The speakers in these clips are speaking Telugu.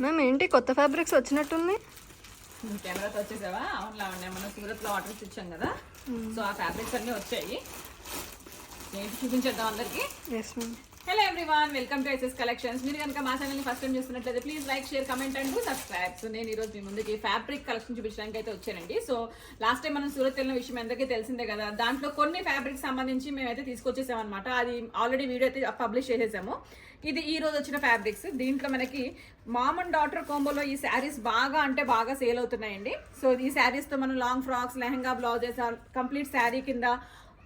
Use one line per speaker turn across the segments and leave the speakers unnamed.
మ్యామ్ ఏంటి కొత్త ఫ్యాబ్రిక్స్ వచ్చినట్టుంది?
కెమెరాతో వచ్చేసావా? అవునులా ఉన్నాయి, మనం సూరత్లో ఆర్డర్స్ ఇచ్చాం కదా, సో ఆ ఫ్యాబ్రిక్స్ అన్నీ వచ్చాయి. ఏంటి చూపించేద్దాం అందరికి.
Yes ma'am.
Hello everyone, welcome to SS collections. మీరు కనుక మా ఛానల్ని ఫస్ట్ టైం చూస్తున్నట్లయితే please like, share, comment and subscribe. So నేను ఈరోజు మీ ముందుకి ఫ్యాబ్రిక్ కలెక్షన్ చూపించడానికి అయితే వచ్చానండి. సో లాస్ట్ టైం మనం సూరత్ వెళ్ళిన విషయం అందరికీ తెలిసిందే కదా, దాంట్లో కొన్ని ఫ్యాబ్రిక్స్ సంబంధించి మేమైతే తీసుకొచ్చేసాం అనమాట. అది ఆల్రెడీ వీడియో అయితే పబ్లిష్ చేసేసాము. ఇది ఈ రోజు వచ్చిన ఫ్యాబ్రిక్స్. దీంట్లో మనకి మామ్ అండ్ డాటర్ కాంబోలో ఈ శారీస్ బాగా అంటే బాగా సేల్ అవుతున్నాయండి. సో ఈ శారీస్తో మనం long frocks, lehenga blouses, complete sari కింద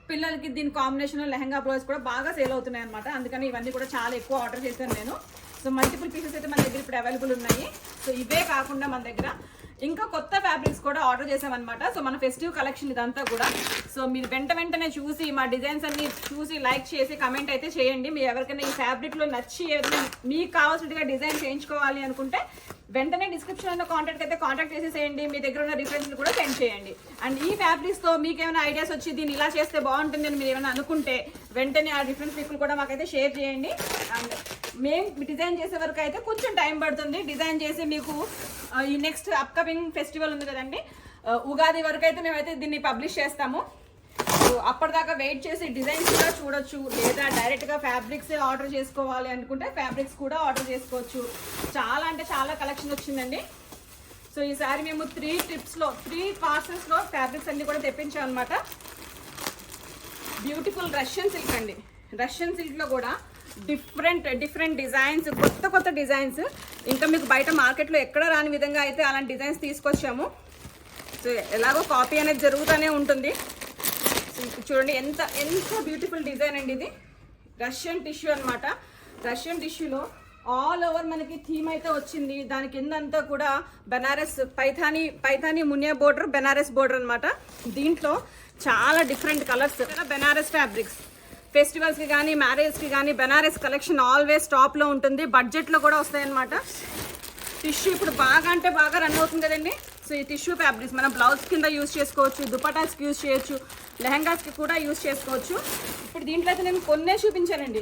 పిల్లలకి దీని కాంబినేషన్ లెహంగా బ్లౌజ్ కూడా బాగా సేల్ అవుతున్నాయి అనమాట. అందుకని ఇవన్నీ కూడా చాలా ఎక్కువ ఆర్డర్ చేశాను నేను. సో మల్టిపుల్ పీసెస్ అయితే మన దగ్గర ఇప్పుడు అవైలబుల్ ఉన్నాయి. సో ఇవే కాకుండా మన దగ్గర ఇంకా కొత్త ఫ్యాబ్రిక్స్ కూడా ఆర్డర్ చేసామన్నమాట. సో మన ఫెస్టివ్ కలెక్షన్ ఇదంతా కూడా. సో మీరు వెంటనే చూసి మా డిజైన్స్ అన్ని చూసి లైక్ చేసి కమెంట్ అయితే చేయండి. మీరు ఎవరికైనా ఈ ఫ్యాబ్రిక్లో నచ్చి ఏదైనా మీకు కావాల్సినట్టుగా డిజైన్ చేయించుకోవాలి అనుకుంటే వెంటనే డిస్క్రిప్షన్లో కాంటాక్ట్ చేసేసేయండి. మీ దగ్గర ఉన్న రిఫరెన్స్లు కూడా సెండ్ చేయండి. అండ్ ఈ ఫ్యాబ్రిక్స్తో మీకు ఏమైనా ఐడియాస్ వచ్చి దీన్ని ఇలా చేస్తే బాగుంటుంది అని మీరు ఏమైనా అనుకుంటే వెంటనే ఆ రిఫరెన్స్ పిక్లు కూడా మాకైతే షేర్ చేయండి. అండ్ మేము డిజైన్ చేసే వరకు అయితే కొంచెం టైం పడుతుంది. డిజైన్ చేసి మీకు ఈ నెక్స్ట్ అప్కమింగ్ ఫెస్టివల్ ఉంది కదండి, ఉగాది వరకు అయితే మేమైతే దీన్ని పబ్లిష్ చేస్తాము. అప్పటిదాకా వెయిట్ చేసి డిజైన్స్ కూడా చూడొచ్చు, లేదా డైరెక్ట్గా ఫ్యాబ్రిక్స్ ఆర్డర్ చేసుకోవాలి అనుకుంటే ఫ్యాబ్రిక్స్ కూడా ఆర్డర్ చేసుకోవచ్చు. చాలా అంటే చాలా కలెక్షన్ వచ్చిందండి. సో ఈసారి మేము 3 పార్సల్స్లో ఫ్యాబ్రిక్స్ అన్ని కూడా తెప్పించాం అనమాట. బ్యూటిఫుల్ రష్యన్ సిల్క్ అండి. రష్యన్ సిల్క్లో కూడా డిఫరెంట్ డిజైన్స్, కొత్త డిజైన్స్, ఇంకా మీకు బయట మార్కెట్లో ఎక్కడ రాని విధంగా అయితే అలాంటి డిజైన్స్ తీసుకొచ్చాము. సో ఎలాగో కాపీ అనేది జరుగుతూనే ఉంటుంది. చూడండి ఎంత బ్యూటిఫుల్ డిజైన్ అండి. ఇది రష్యన్ టిష్యూ అనమాట. రష్యన్ టిష్యూలో ఆల్ ఓవర్ మనకి థీమ్ అయితే వచ్చింది. దాని కిందంతా కూడా బెనారస్ పైథానీ మునియా బోర్డర్, బెనారస్ బోర్డర్ అనమాట. దీంట్లో చాలా డిఫరెంట్ కలర్స్, బెనారస్ ఫ్యాబ్రిక్స్. ఫెస్టివల్స్కి కానీ మ్యారేజ్కి కానీ బెనారస్ కలెక్షన్ ఆల్వేస్ టాప్లో ఉంటుంది. బడ్జెట్లో కూడా వస్తాయన్నమాట. టిష్యూ ఇప్పుడు బాగా అంటే బాగా రన్ అవుతుంది కదండి. సో ఈ టిష్యూ ఫ్యాబ్రిక్స్ మనం బ్లౌజ్ కింద యూజ్ చేసుకోవచ్చు, దుపటాస్కి యూజ్ చేయొచ్చు, లెహంగాస్కి కూడా యూజ్ చేసుకోవచ్చు. ఇప్పుడు దీంట్లో అయితే నేను కొన్నే చూపించానండి.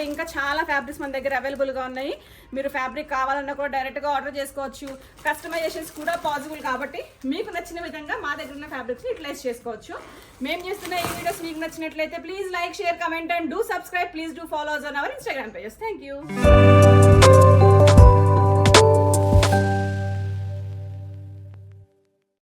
ఇంకా చాలా ఫ్యాబ్రిక్స్ మన దగ్గర అవైలబుల్గా ఉన్నాయి. మీరు ఫ్యాబ్రిక్ కావాలన్నా కూడా డైరెక్ట్గా ఆర్డర్ చేసుకోవచ్చు. కస్టమైజేషన్స్ కూడా పాసిబుల్ కాబట్టి మీకు నచ్చిన విధంగా మా దగ్గర ఉన్న ఫ్యాబ్రిక్స్ యూటిలైజ్ చేసుకోవచ్చు. మేము చేస్తున్న ఈ వీడియోస్ మీకు నచ్చినట్లయితే please like, share, comment and do subscribe. Please do follow us on our Instagram pages. Thank you.